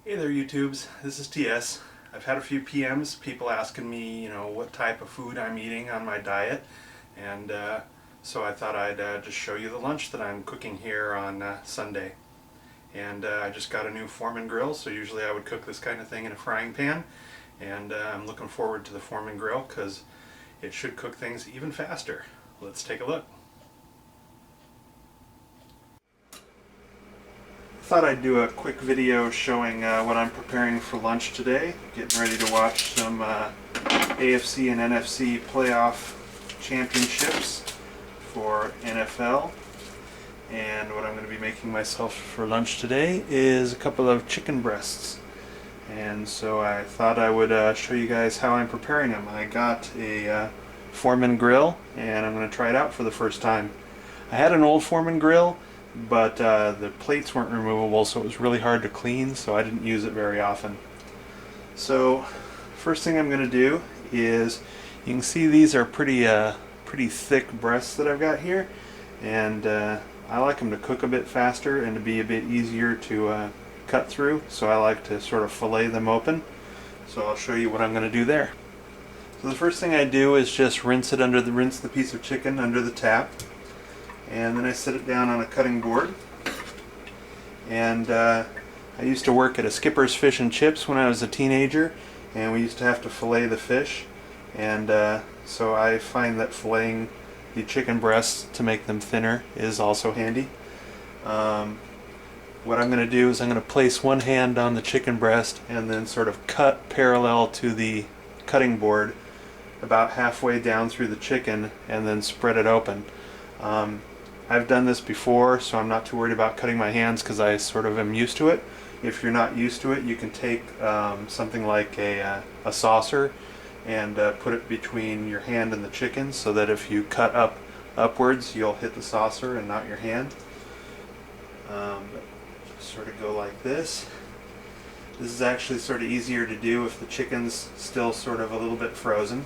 Hey there YouTubes, this is TS. I've had a few PMs, people asking me, what type of food I'm eating on my diet, and so I thought I'd just show you the lunch that I'm cooking here on Sunday. And I just got a new Foreman grill, so usually I would cook this kind of thing in a frying pan, and I'm looking forward to the Foreman grill because it should cook things even faster. Let's take a look. Thought I'd do a quick video showing what I'm preparing for lunch today. Getting ready to watch some AFC and NFC playoff championships for NFL. And what I'm going to be making myself for lunch today is a couple of chicken breasts. And so I thought I would show you guys how I'm preparing them. I got a Foreman grill and I'm going to try it out for the first time. I had an old Foreman grill, but the plates weren't removable, so it was really hard to clean, so I didn't use it very often. So first thing I'm going to do is, you can see these are pretty thick breasts that I've got here, and I like them to cook a bit faster and to be a bit easier to cut through, so I like to sort of fillet them open. So I'll show you what I'm going to do there. So the first thing I do is just rinse the piece of chicken under the tap. And then I set it down on a cutting board. And I used to work at a Skipper's Fish and Chips when I was a teenager, and we used to have to fillet the fish. And so I find that filleting the chicken breasts to make them thinner is also handy. What I'm going to do is I'm going to place one hand on the chicken breast and then sort of cut parallel to the cutting board about halfway down through the chicken and then spread it open. I've done this before, so I'm not too worried about cutting my hands because I sort of am used to it. If you're not used to it, you can take something like a saucer and put it between your hand and the chicken so that if you cut upwards, you'll hit the saucer and not your hand. Just sort of go like this. This is actually sort of easier to do if the chicken's still sort of a little bit frozen.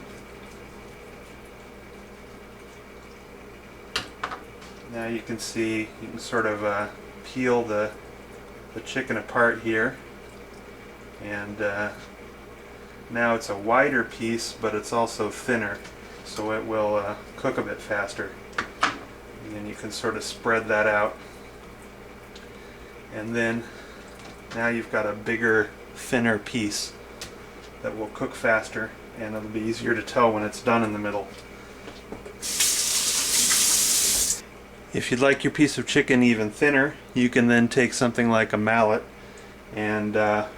Now you can see, you can sort of peel the chicken apart here, and now it's a wider piece, but it's also thinner, so it will cook a bit faster. And then you can sort of spread that out, and then now you've got a bigger, thinner piece that will cook faster, and it'll be easier to tell when it's done in the middle. If you'd like your piece of chicken even thinner, you can then take something like a mallet and pound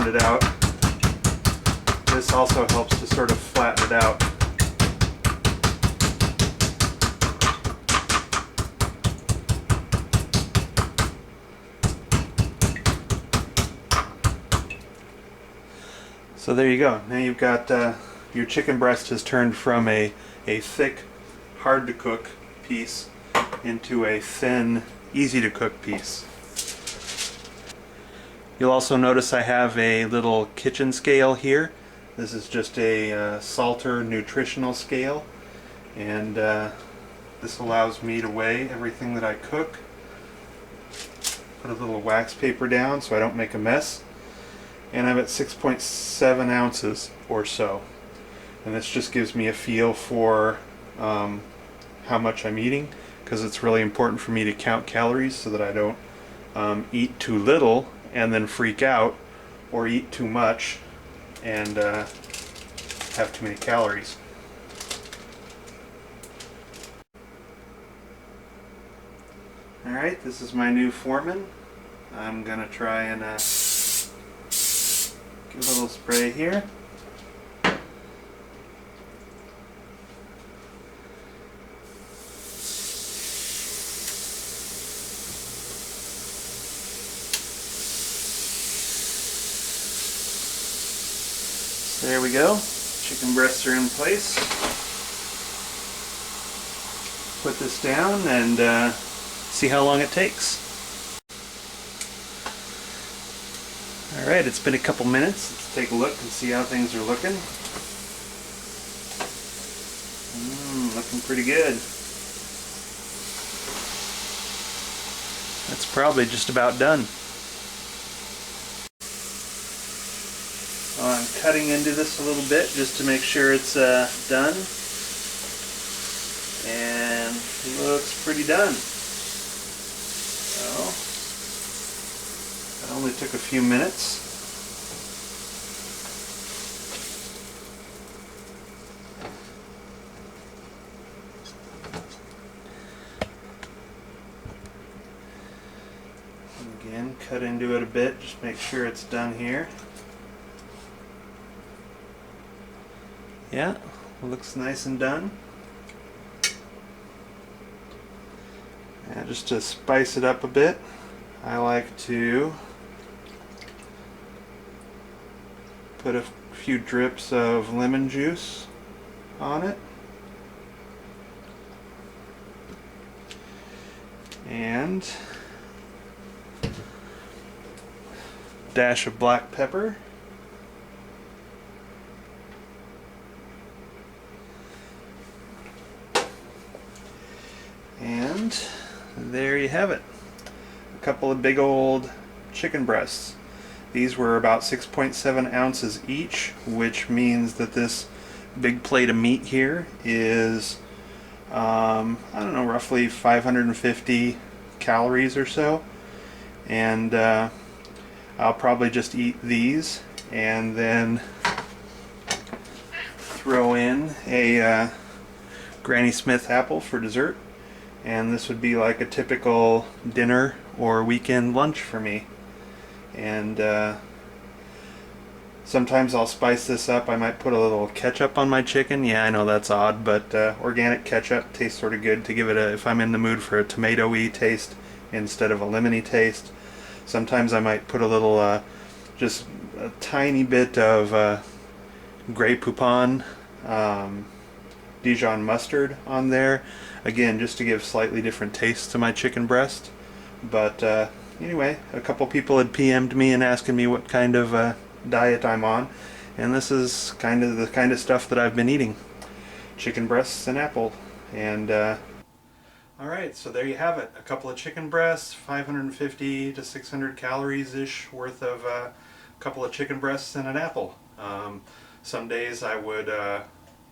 it out. This also helps to sort of flatten it out. So there you go. Now you've got your chicken breast has turned from a thick, hard to cook piece into a thin, easy to cook piece. You'll also notice I have a little kitchen scale here. This is just a Salter nutritional scale, and this allows me to weigh everything that I cook. Put a little wax paper down so I don't make a mess, and I'm at 6.7 ounces or so, and this just gives me a feel for how much I'm eating, because it's really important for me to count calories so that I don't eat too little and then freak out, or eat too much and have too many calories. Alright, this is my new Foreman. I'm gonna try and give a little spray here. There we go. Chicken breasts are in place. Put this down and see how long it takes. Alright, it's been a couple minutes. Let's take a look and see how things are looking. Looking pretty good. That's probably just about done. I'm cutting into this a little bit just to make sure it's done. And looks pretty done. So, it only took a few minutes. Again, cut into it a bit, just make sure it's done here. Yeah, looks nice and done. And just to spice it up a bit, I like to put a few drips of lemon juice on it. And dash of black pepper. And there you have it. A couple of big old chicken breasts. These were about 6.7 ounces each, which means that this big plate of meat here is, I don't know, roughly 550 calories or so. And I'll probably just eat these and then throw in a Granny Smith apple for dessert. And this would be like a typical dinner or weekend lunch for me. And sometimes I'll spice this up. I might put a little ketchup on my chicken. Yeah, I know that's odd, but organic ketchup tastes sort of good to give it a, if I'm in the mood for a tomato-y taste instead of a lemony taste. Sometimes I might put a little, just a tiny bit of Grey Poupon Dijon mustard on there. Again, just to give slightly different tastes to my chicken breast. But anyway, a couple people had PM'd me and asking me what kind of diet I'm on, and this is kind of the kind of stuff that I've been eating: chicken breasts and apple. And alright, so there you have it. A couple of chicken breasts, 550 to 600 calories ish worth of a couple of chicken breasts and an apple. Some days I would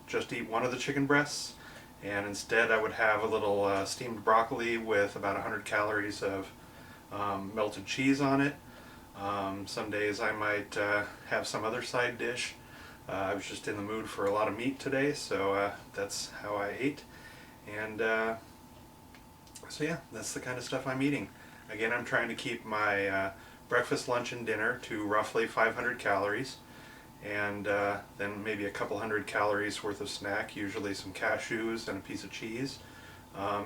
just eat one of the chicken breasts, and instead I would have a little steamed broccoli with about 100 calories of melted cheese on it. Some days I might have some other side dish. I was just in the mood for a lot of meat today, so that's how I ate. And so yeah, that's the kind of stuff I'm eating. Again, I'm trying to keep my breakfast, lunch, and dinner to roughly 500 calories. And then maybe a couple hundred calories worth of snack, usually some cashews and a piece of cheese,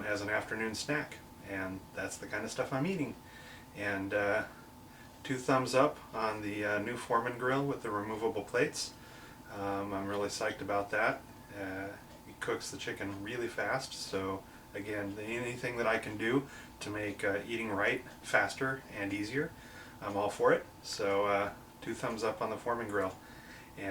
as an afternoon snack. And that's the kind of stuff I'm eating. And 2 thumbs up on the new Foreman grill with the removable plates. I'm really psyched about that. It cooks the chicken really fast, so again, anything that I can do to make eating right faster and easier, I'm all for it. So 2 thumbs up on the Foreman grill.